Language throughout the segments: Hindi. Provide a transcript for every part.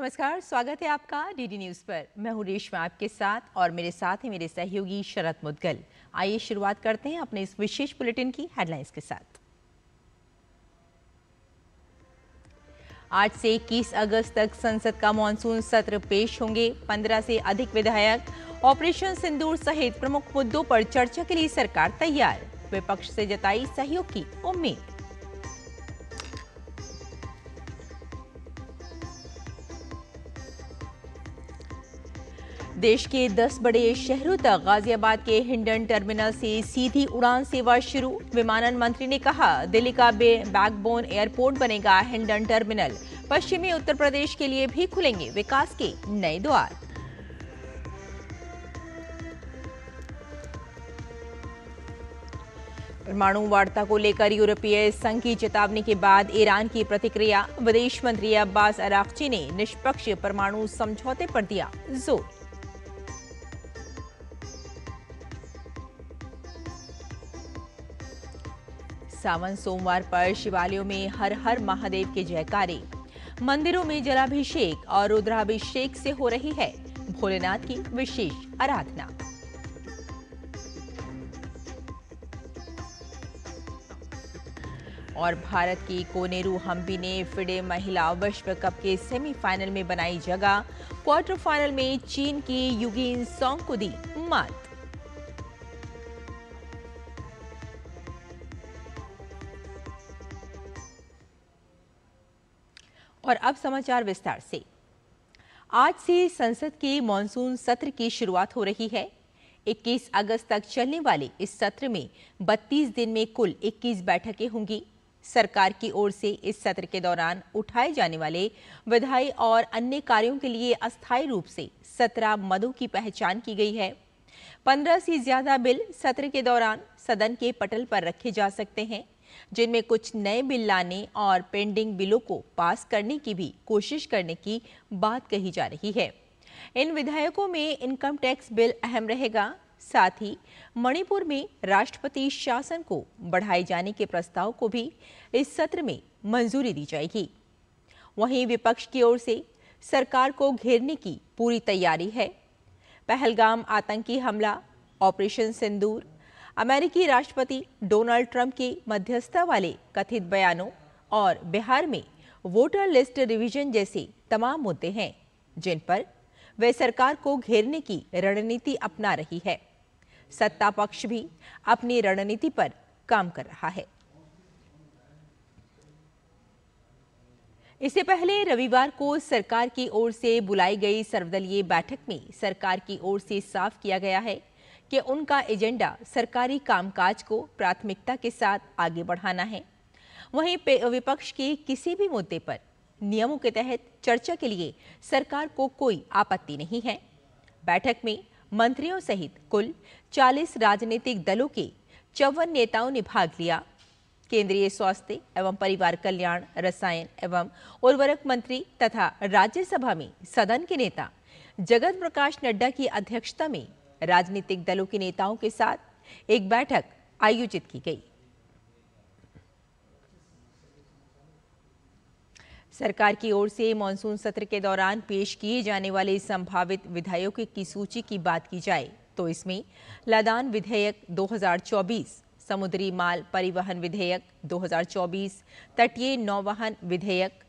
नमस्कार, स्वागत है आपका डीडी न्यूज पर। मैं हूं रेशमा आपके साथ और मेरे साथ हैं मेरे सहयोगी शरद मुदगल। आइए शुरुआत करते हैं अपने इस विशेष बुलेटिन की हेडलाइंस के साथ। आज से 21 अगस्त तक संसद का मानसून सत्र पेश होंगे। 15 से अधिक विधायक। ऑपरेशन सिंदूर सहित प्रमुख मुद्दों पर चर्चा के लिए सरकार तैयार। विपक्ष से जताई सहयोग की उम्मीद। देश के 10 बड़े शहरों तक गाजियाबाद के हिंडन टर्मिनल से सीधी उड़ान सेवा शुरू। विमानन मंत्री ने कहा, दिल्ली का बैकबोन एयरपोर्ट बनेगा हिंडन टर्मिनल। पश्चिमी उत्तर प्रदेश के लिए भी खुलेंगे विकास के नए द्वार। परमाणु वार्ता को लेकर यूरोपीय संघ की चेतावनी के बाद ईरान की प्रतिक्रिया। विदेश मंत्री अब्बास अरागची ने निष्पक्ष परमाणु समझौते पर दिया जोर। सावन सोमवार पर शिवालयों में हर हर महादेव के जयकारे। मंदिरों में जलाभिषेक और रुद्राभिषेक से हो रही है भोलेनाथ की विशेष आराधना। और भारत की कोनेरू हम्पी ने फिडे महिला विश्व कप के सेमीफाइनल में बनाई जगह। क्वार्टर फाइनल में चीन की युगिन सॉन्ग को दी मात। और अब समाचार विस्तार से। आज से संसद के मॉनसून सत्र की शुरुआत हो रही है। 21 अगस्त तक चलने वाले इस सत्र में 32 दिन में कुल 21 बैठकें होंगी। सरकार की ओर से इस सत्र के दौरान उठाए जाने वाले विधायी और अन्य कार्यों के लिए अस्थायी रूप से 17 मदों की पहचान की गई है। 15 से ज्यादा बिल सत्र के दौरान सदन के पटल पर रखे जा सकते हैं, जिनमें कुछ नए बिल लाने और पेंडिंग बिलों को पास करने की भी कोशिश करने की बात कही जा रही है। इन विधायकों में इनकम टैक्स बिल अहम रहेगा। साथ ही मणिपुर में राष्ट्रपति शासन को बढ़ाए जाने के प्रस्ताव को भी इस सत्र में मंजूरी दी जाएगी। वहीं विपक्ष की ओर से सरकार को घेरने की पूरी तैयारी है। पहलगाम आतंकी हमला, ऑपरेशन सिंदूर, अमेरिकी राष्ट्रपति डोनाल्ड ट्रंप के मध्यस्थता वाले कथित बयानों और बिहार में वोटर लिस्ट रिवीजन जैसे तमाम मुद्दे हैं, जिन पर वे सरकार को घेरने की रणनीति अपना रही है। सत्ता पक्ष भी अपनी रणनीति पर काम कर रहा है। इससे पहले रविवार को सरकार की ओर से बुलाई गई सर्वदलीय बैठक में सरकार की ओर से साफ किया गया है कि उनका एजेंडा सरकारी कामकाज को प्राथमिकता के साथ आगे बढ़ाना है। वहीं विपक्ष के किसी भी मुद्दे पर नियमों के तहत चर्चा के लिए सरकार को कोई आपत्ति नहीं है। बैठक में मंत्रियों सहित कुल 40 राजनीतिक दलों के 54 नेताओं ने भाग लिया। केंद्रीय स्वास्थ्य एवं परिवार कल्याण, रसायन एवं उर्वरक मंत्री तथा राज्यसभा में सदन के नेता जगत प्रकाश नड्डा की अध्यक्षता में राजनीतिक दलों के नेताओं के साथ एक बैठक आयोजित की गई। सरकार की ओर से मानसून सत्र के दौरान पेश किए जाने वाले संभावित विधेयकों की सूची की बात की जाए तो इसमें लदान विधेयक 2024, समुद्री माल परिवहन विधेयक 2024, तटीय नौवहन विधेयक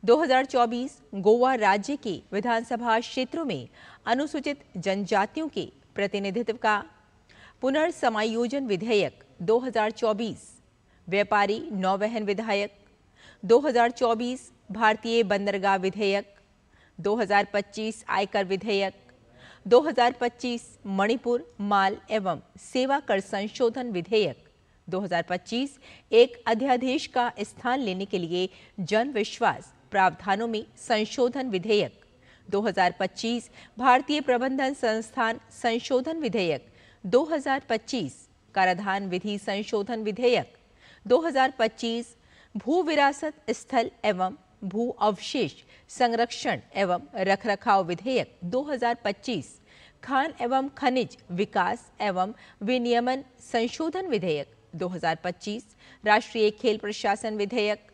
2024, गोवा राज्य के विधानसभा क्षेत्रों में अनुसूचित जनजातियों के प्रतिनिधित्व का पुनर्समायोजन विधेयक 2024, व्यापारी नौवहन विधेयक 2024, भारतीय बंदरगाह विधेयक 2025, आयकर विधेयक 2025, मणिपुर माल एवं सेवा कर संशोधन विधेयक 2025, एक अध्यादेश का स्थान लेने के लिए जन विश्वास प्रावधानों में संशोधन विधेयक 2025, भारतीय प्रबंधन संस्थान संशोधन विधेयक 2025, कराधान विधि संशोधन विधेयक 2025, भू विरासत स्थल एवं भू अवशेष संरक्षण एवं रखरखाव विधेयक 2025, खान एवं खनिज विकास एवं विनियमन संशोधन विधेयक 2025, राष्ट्रीय खेल प्रशासन विधेयक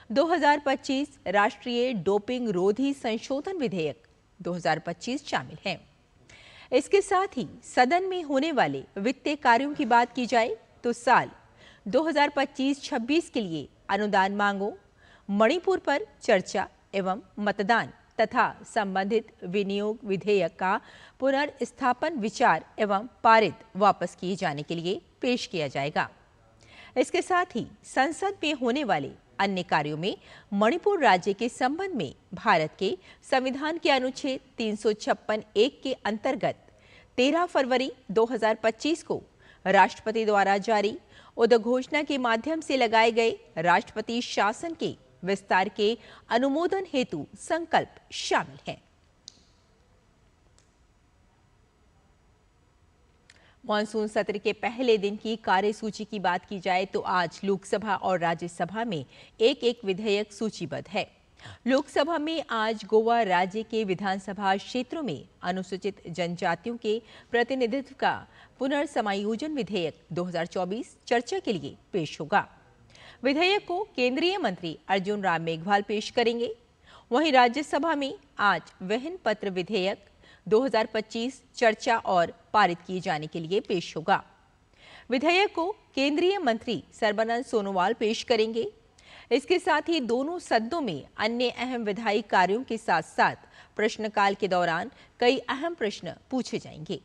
2025 राष्ट्रीय डोपिंग रोधी संशोधन विधेयक 2025 शामिल है। इसके साथ ही सदन में होने वाले वित्तीय कार्यों की बात की जाए तो साल 2025-26 के लिए अनुदान मांगों, मणिपुर पर चर्चा एवं मतदान तथा संबंधित विनियोग विधेयक का पुनर्स्थापन विचार एवं पारित वापस किए जाने के लिए पेश किया जाएगा। इसके साथ ही संसद में होने वाले अन्य कार्यों में मणिपुर राज्य के संबंध में भारत के संविधान के अनुच्छेद 356(1) के अंतर्गत 13 फरवरी 2025 को राष्ट्रपति द्वारा जारी उद्घोषणा के माध्यम से लगाए गए राष्ट्रपति शासन के विस्तार के अनुमोदन हेतु संकल्प शामिल है। मॉनसून सत्र के पहले दिन की कार्यसूची की बात की जाए तो आज लोकसभा और राज्यसभा में एक एक विधेयक सूचीबद्ध है। लोकसभा में आज गोवा राज्य के विधानसभा क्षेत्रों में अनुसूचित जनजातियों के प्रतिनिधित्व का पुनर्समायोजन विधेयक 2024 चर्चा के लिए पेश होगा। विधेयक को केंद्रीय मंत्री अर्जुन राम मेघवाल पेश करेंगे। वहीं राज्यसभा में आज वहन पत्र विधेयक 2025 चर्चा और पारित किए जाने के लिए पेश होगा। विधेयक को केंद्रीय मंत्री सर्बानंद सोनोवाल पेश करेंगे। इसके साथ ही दोनों सदनों में अन्य अहम विधायी कार्यों के साथ साथ प्रश्नकाल के दौरान कई अहम प्रश्न पूछे जाएंगे।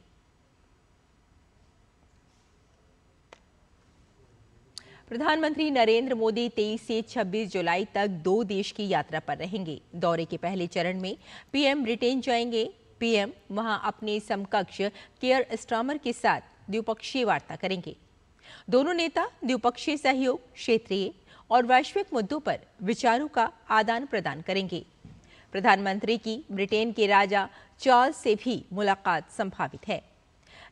प्रधानमंत्री नरेंद्र मोदी 23 से 26 जुलाई तक 2 देश की यात्रा पर रहेंगे। दौरे के पहले चरण में पीएम ब्रिटेन जाएंगे। पीएम वहां अपने समकक्ष केयर स्टार्मर के साथ द्विपक्षीय वार्ता करेंगे। दोनों नेता द्विपक्षीय सहयोग, क्षेत्रीय और वैश्विक मुद्दों पर विचारों का आदान प्रदान करेंगे। प्रधानमंत्री की ब्रिटेन के राजा चार्ल्स से भी मुलाकात संभावित है।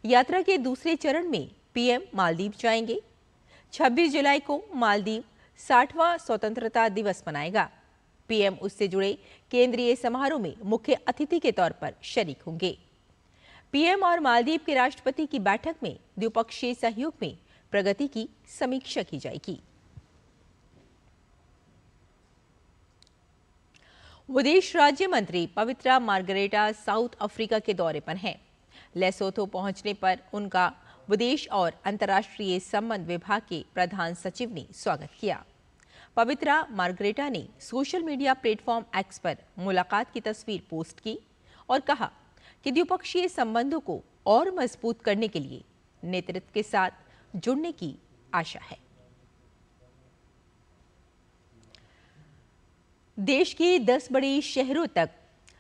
यात्रा के दूसरे चरण में पीएम मालदीव जाएंगे। 26 जुलाई को मालदीव 60वां स्वतंत्रता दिवस मनाएगा। पीएम उससे जुड़े केंद्रीय समारोह में मुख्य अतिथि के तौर पर शरीक होंगे। पीएम और मालदीव के राष्ट्रपति की बैठक में द्विपक्षीय सहयोग में प्रगति की समीक्षा की जाएगी। विदेश राज्य मंत्री पवित्रा मार्गरेटा साउथ अफ्रीका के दौरे पर हैं। लेसोथो पहुंचने पर उनका विदेश और अंतर्राष्ट्रीय संबंध विभाग के प्रधान सचिव ने स्वागत किया। पवित्रा मार्गरेटा ने सोशल मीडिया प्लेटफॉर्म एक्स पर मुलाकात की तस्वीर पोस्ट की और कहा कि द्विपक्षीय संबंधों को और मजबूत करने के लिए नेतृत्व के साथ जुड़ने की आशा है। देश के 10 बड़े शहरों तक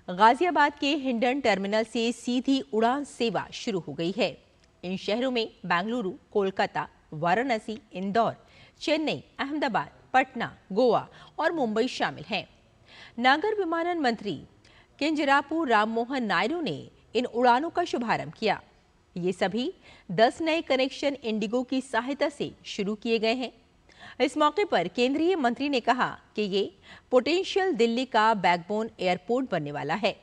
गाजियाबाद के हिंडन टर्मिनल से सीधी उड़ान सेवा शुरू हो गई है। इन शहरों में बेंगलुरु, कोलकाता, वाराणसी, इंदौर, चेन्नई, अहमदाबाद, पटना, गोवा और मुंबई शामिल हैं। नागर विमानन मंत्री किंजरापू राममोहन नायडू ने इन उड़ानों का शुभारंभ किया। ये सभी 10 नए कनेक्शन इंडिगो की सहायता से शुरू किए गए हैं। इस मौके पर केंद्रीय मंत्री ने कहा कि ये पोटेंशियल दिल्ली का बैकबोन एयरपोर्ट बनने वाला है।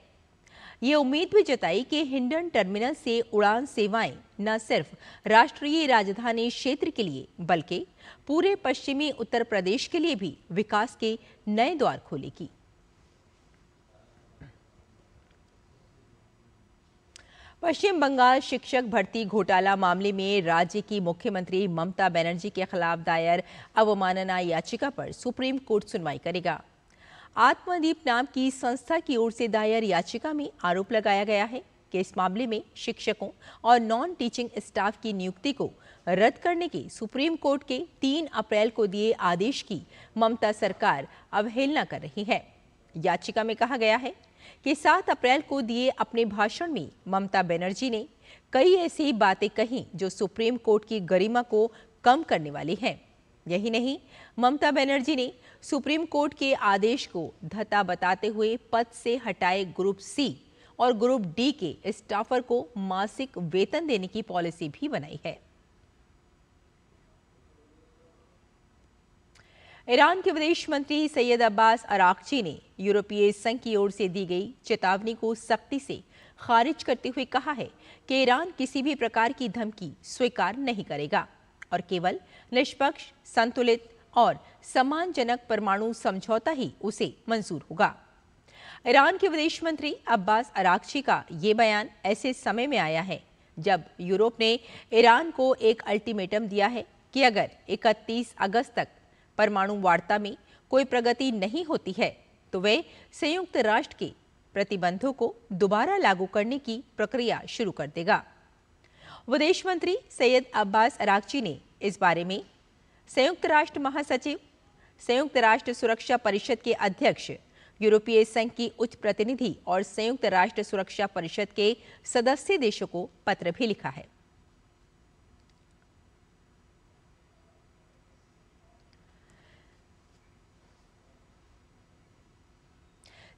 ये उम्मीद भी जताई कि हिंडन टर्मिनल से उड़ान सेवाएं न सिर्फ राष्ट्रीय राजधानी क्षेत्र के लिए बल्कि पूरे पश्चिमी उत्तर प्रदेश के लिए भी विकास के नए द्वार खोलेगी। पश्चिम बंगाल शिक्षक भर्ती घोटाला मामले में राज्य की मुख्यमंत्री ममता बनर्जी के खिलाफ दायर अवमानना याचिका पर सुप्रीम कोर्ट सुनवाई करेगा। आत्मदीप नाम की संस्था की ओर से दायर याचिका में आरोप लगाया गया है कि इस मामले में शिक्षकों और नॉन टीचिंग स्टाफ की नियुक्ति को रद्द करने के सुप्रीम कोर्ट के 3 अप्रैल को दिए आदेश की ममता सरकार अवहेलना कर रही है। याचिका में कहा गया है कि 7 अप्रैल को दिए अपने भाषण में ममता बनर्जी ने कई ऐसी बातें कही जो सुप्रीम कोर्ट की गरिमा को कम करने वाली हैं। यही नहीं, ममता बनर्जी ने सुप्रीम कोर्ट के आदेश को धत्ता बताते हुए पद से हटाए ग्रुप सी और ग्रुप डी के स्टाफर को मासिक वेतन देने की पॉलिसी भी बनाई है। ईरान के विदेश मंत्री सैयद अब्बास अराक्ची ने यूरोपीय संघ की ओर से दी गई चेतावनी को सख्ती से खारिज करते हुए कहा है कि ईरान किसी भी प्रकार की धमकी स्वीकार नहीं करेगा और केवल निष्पक्ष, संतुलित और सम्मानजनक परमाणु समझौता ही उसे मंजूर होगा। ईरान के विदेश मंत्री अब्बास अरागची का ये बयान ऐसे समय में आया है जब यूरोप ने ईरान को एक अल्टीमेटम दिया है कि अगर 31 अगस्त तक परमाणु वार्ता में कोई प्रगति नहीं होती है तो वे संयुक्त राष्ट्र के प्रतिबंधों को दोबारा लागू करने की प्रक्रिया शुरू कर देगा। विदेश मंत्री सैयद अब्बास अरागची ने इस बारे में संयुक्त राष्ट्र महासचिव, संयुक्त राष्ट्र सुरक्षा परिषद के अध्यक्ष, यूरोपीय संघ की उच्च प्रतिनिधि और संयुक्त राष्ट्र सुरक्षा परिषद के सदस्य देशों को पत्र भी लिखा है।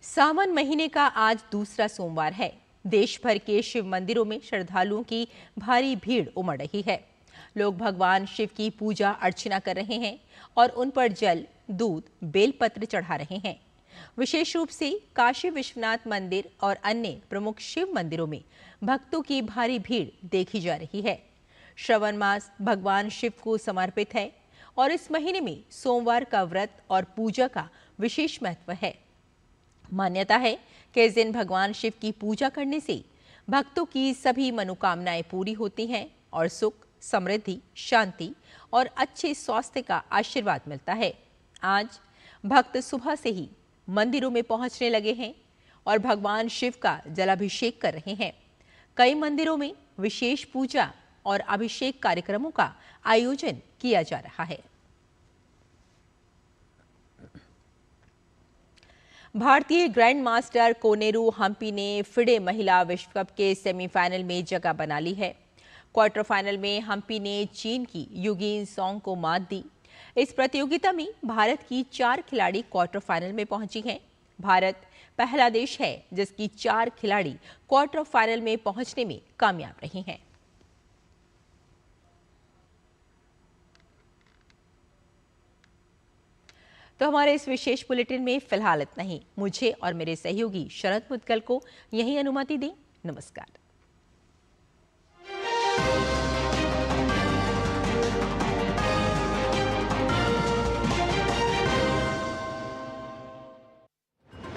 सावन महीने का आज दूसरा सोमवार है। देश भर के शिव मंदिरों में श्रद्धालुओं की भारी भीड़ उमड़ रही है। लोग भगवान शिव की पूजा अर्चना कर रहे हैं और उन पर जल, दूध, बेलपत्र चढ़ा रहे हैं। विशेष रूप से काशी विश्वनाथ मंदिर और अन्य प्रमुख शिव मंदिरों में भक्तों की भारी भीड़ देखी जा रही है। श्रवण मास भगवान शिव को समर्पित है और इस महीने में सोमवार का व्रत और पूजा का विशेष महत्व है। मान्यता है कि इस दिन भगवान शिव की पूजा करने से भक्तों की सभी मनोकामनाएं पूरी होती हैं और सुख, समृद्धि, शांति और अच्छे स्वास्थ्य का आशीर्वाद मिलता है। आज भक्त सुबह से ही मंदिरों में पहुंचने लगे हैं और भगवान शिव का जलाभिषेक कर रहे हैं। कई मंदिरों में विशेष पूजा और अभिषेक कार्यक्रमों का आयोजन किया जा रहा है। भारतीय ग्रैंड मास्टर कोनेरू हम्पी ने फिडे महिला विश्व कप के सेमीफाइनल में जगह बना ली है। क्वार्टर फाइनल में हम्पी ने चीन की युगिन सॉन्ग को मात दी। इस प्रतियोगिता में भारत की 4 खिलाड़ी क्वार्टर फाइनल में पहुंची हैं। भारत पहला देश है जिसकी 4 खिलाड़ी क्वार्टर फाइनल में पहुंचने में कामयाब रही हैं। तो हमारे इस विशेष बुलेटिन में फिलहाल इतना ही। मुझे और मेरे सहयोगी शरद मुदगल को यही अनुमति दें। नमस्कार।